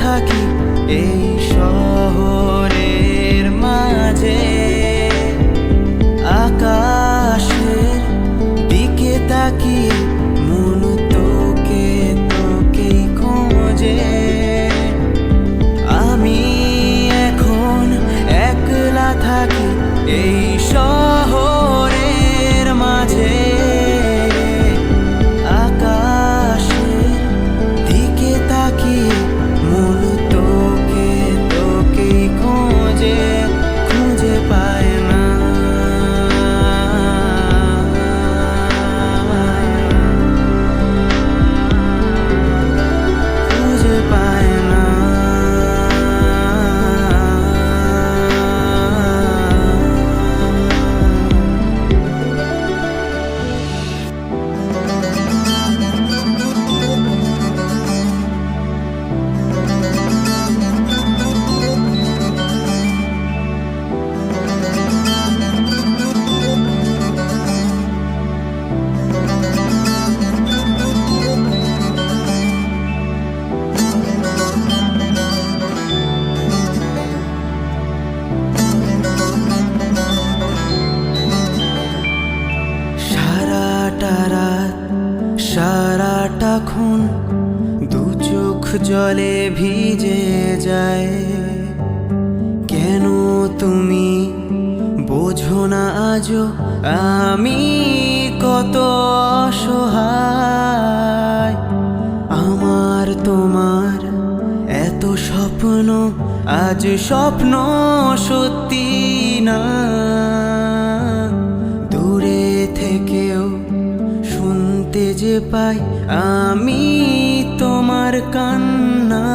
থাকি এই শহরের মাঝে, আকাশের দিকে তাকিয়ে মন তোকে তোকেই খোঁজে। আমি এখন একলা থাকি এই শহরের মাঝে, আকাশের দিকে তাকিয়ে মন তোকে তোকেই খোঁজে, খুঁজে পায় না। খুঁজে পায় না। সারাটা রাত সারাটা ক্ষণ দু চোখ জলে ভিজে যায়। কেন তুমি বোঝো না আজও আমি কত অসহায়। আমার তোমার এত স্বপ্ন, আজ স্বপ্ন সত্যি না। দূরে থেকেও শুনতে যে পাই আমি তোমার কান্না।